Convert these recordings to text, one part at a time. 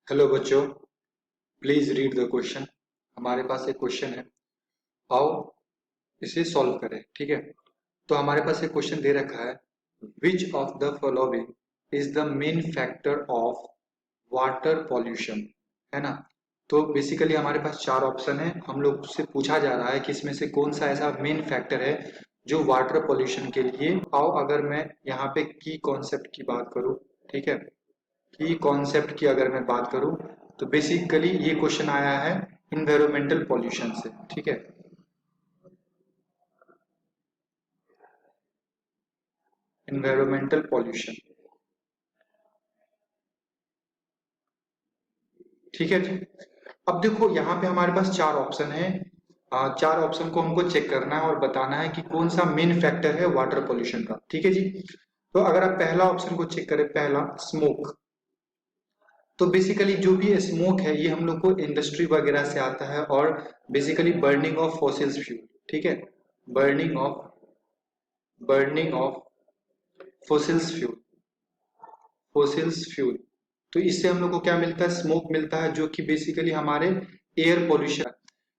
Hello बच्चों, please read the question. हमारे पास एक क्वेश्चन है, आओ इसे सॉल्व करें। ठीक है, तो हमारे पास एक क्वेश्चन दे रखा है, which of the following is the main factor of water pollution, है ना। तो बेसिकली हमारे पास चार ऑप्शन है, हम लोग से पूछा जा रहा है कि इसमें से कौन सा ऐसा मेन फैक्टर है जो वाटर पॉल्यूशन के लिए। आओ अगर मैं यहाँ पे की कॉन्सेप्ट की बात करूँ, ठीक है, की कॉन्सेप्ट की अगर मैं बात करूं तो बेसिकली ये क्वेश्चन आया है इन्वायरमेंटल पॉल्यूशन से। ठीक है, इन्वायरमेंटल पॉल्यूशन। ठीक है जी। अब देखो यहाँ पे हमारे पास चार ऑप्शन है, चार ऑप्शन को हमको चेक करना है और बताना है कि कौन सा मेन फैक्टर है वाटर पॉल्यूशन का। ठीक है जी। तो अगर आप पहला ऑप्शन को चेक करें, पहला स्मोक, तो बेसिकली जो भी स्मोक है ये हम लोग को इंडस्ट्री वगैरह से आता है और basically burning of fossils fuel. ठीक है, burning of burning of fossils fuel, fossils fuel. तो इससे हम लोग को क्या मिलता है, स्मोक मिलता है, जो कि बेसिकली हमारे एयर पोल्यूशन।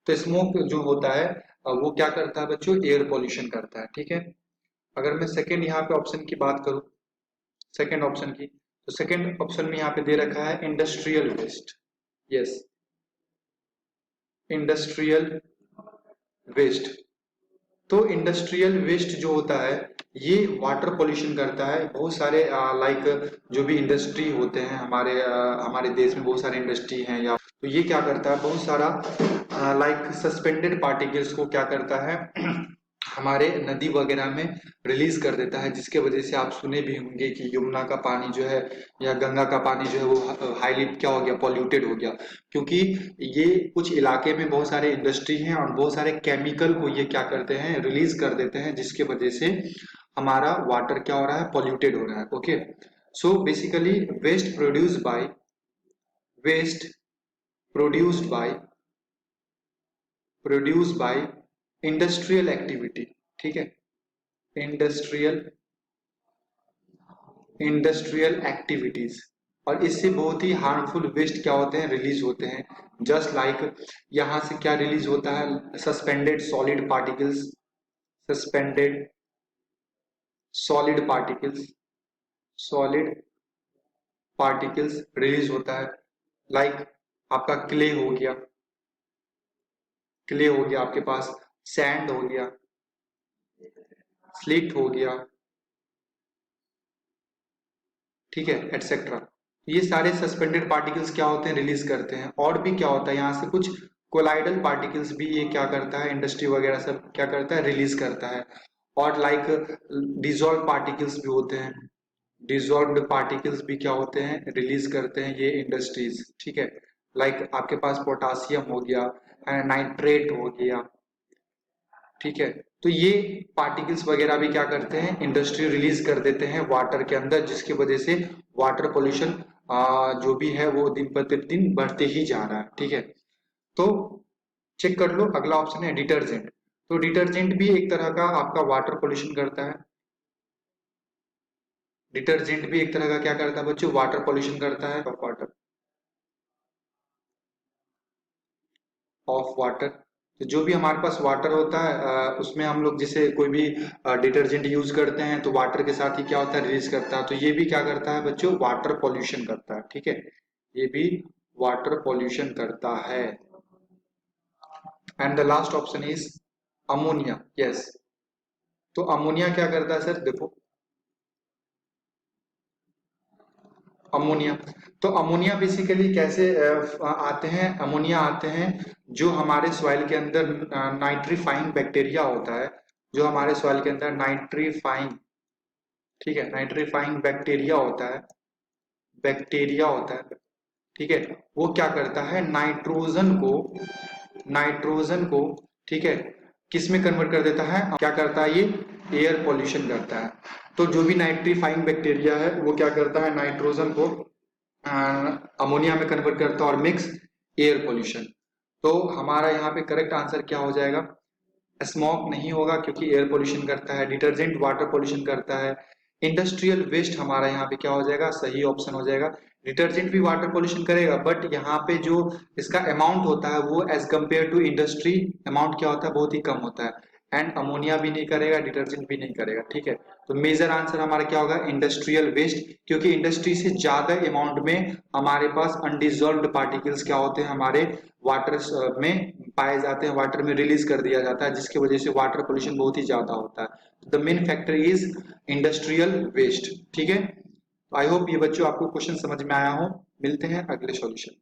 तो स्मोक जो होता है वो क्या करता है बच्चों, एयर पोल्यूशन करता है। ठीक है, अगर मैं सेकेंड यहाँ पे ऑप्शन की बात करूं, सेकेंड ऑप्शन की, तो सेकेंड ऑप्शन में यहाँ पे दे रखा है industrial waste. Yes, industrial waste. तो इंडस्ट्रियल वेस्ट जो होता है ये वाटर पोल्यूशन करता है। बहुत सारे लाइक जो भी इंडस्ट्री होते हैं हमारे देश में बहुत सारे इंडस्ट्री हैं, या तो ये क्या करता है, बहुत सारा लाइक सस्पेंडेड पार्टिकल्स को क्या करता है हमारे नदी वगैरह में रिलीज कर देता है, जिसके वजह से आप सुने भी होंगे कि यमुना का पानी जो है या गंगा का पानी जो है वो हाईली क्या हो गया, पॉल्यूटेड हो गया। क्योंकि ये कुछ इलाके में बहुत सारे इंडस्ट्री हैं और बहुत सारे केमिकल को ये क्या करते हैं, रिलीज कर देते हैं, जिसके वजह से हमारा वाटर क्या हो रहा है, पॉल्यूटेड हो रहा है। Okay, so basically waste produced by waste produced by produced by industrial activity. ठीक है, इंडस्ट्रियल इंडस्ट्रियल एक्टिविटीज, और इससे बहुत ही हार्मफुल वेस्ट क्या होते हैं, रिलीज होते हैं। जस्ट लाइक यहाँ से क्या रिलीज होता है, suspended solid particles, suspended solid particles, solid particles release होता है। लाइक आपका क्ले हो गया, क्ले हो गया आपके पास, सैंड हो गया, स्लिट हो गया, ठीक है, एटसेट्रा। ये सारे सस्पेंडेड पार्टिकल्स क्या होते हैं, रिलीज करते हैं। और भी क्या होता है, यहाँ से कुछ कोलाइडल पार्टिकल्स भी ये क्या करता है, इंडस्ट्री वगैरह सब क्या करता है, रिलीज करता है। और लाइक डिजोल्व पार्टिकल्स भी होते हैं, डिजोल्व्ड पार्टिकल्स भी क्या होते हैं, रिलीज करते हैं ये इंडस्ट्रीज। ठीक है, लाइक आपके पास पोटासियम हो गया, नाइट्रेट हो गया। ठीक है, तो ये पार्टिकल्स वगैरह भी क्या करते हैं, इंडस्ट्री रिलीज कर देते हैं वाटर के अंदर, जिसकी वजह से वाटर पोल्यूशन जो भी है वो दिन प्रतिदिन बढ़ते ही जा रहा है। ठीक है, तो चेक कर लो, अगला ऑप्शन है डिटर्जेंट। तो डिटर्जेंट भी एक तरह का आपका वाटर पोल्यूशन करता है। डिटर्जेंट भी एक तरह का क्या करता है बच्चों, वाटर पोल्यूशन करता है, ऑफ वाटर, ऑफ वाटर। तो जो भी हमारे पास वाटर होता है उसमें हम लोग जैसे कोई भी डिटर्जेंट यूज करते हैं तो वाटर के साथ ही क्या होता है, रिलीज करता है। तो ये भी क्या करता है बच्चों, वाटर पॉल्यूशन करता है। ठीक है, ये भी वाटर पॉल्यूशन करता है। And the last option is ammonia. Yes, तो अमोनिया क्या करता है सर, देखो अमोनिया। तो अमोनिया बेसिकली कैसे आते हैं, अमोनिया आते हैं जो हमारे सॉइल के अंदर नाइट्रीफाइंग बैक्टीरिया होता है, जो हमारे सॉइल के अंदर नाइट्रीफाइंग, ठीक है, नाइट्रीफाइंग बैक्टीरिया होता है, बैक्टीरिया होता है। ठीक है, वो क्या करता है, नाइट्रोजन को ठीक है किस में कन्वर्ट कर देता है, क्या करता है ये, एयर पॉल्यूशन करता है। तो जो भी नाइट्रीफाइंग बैक्टीरिया है वो क्या करता है, नाइट्रोजन को अमोनिया में कन्वर्ट करता है और मिक्स एयर पोल्यूशन। तो हमारा यहाँ पे करेक्ट आंसर क्या हो जाएगा, स्मोक नहीं होगा क्योंकि एयर पोल्यूशन करता है, डिटर्जेंट वाटर पोल्यूशन करता है, इंडस्ट्रियल वेस्ट हमारा यहाँ पे क्या हो जाएगा, सही ऑप्शन हो जाएगा, डिटर्जेंट भी वाटर पोल्यूशन करेगा, बट यहाँ पे जो इसका अमाउंट होता है वो as compare to industry amount क्या होता है, बहुत ही कम होता है। एंड अमोनिया भी नहीं करेगा, डिटर्जेंट भी नहीं करेगा, ठीक है। तो मेजर आंसर हमारा क्या होगा, इंडस्ट्रियल वेस्ट, क्योंकि इंडस्ट्री से ज्यादा अमाउंट में हमारे पास अनडिजॉल्व्ड पार्टिकल्स क्या होते हैं, हमारे वाटर में पाए जाते हैं, वाटर में रिलीज कर दिया जाता है, जिसकी वजह से वाटर पोल्यूशन बहुत ही ज्यादा होता है। The main factor is industrial waste, ठीक है। आई होप ये बच्चों आपको क्वेश्चन समझ में आया हो। मिलते हैं अगले सॉल्यूशन।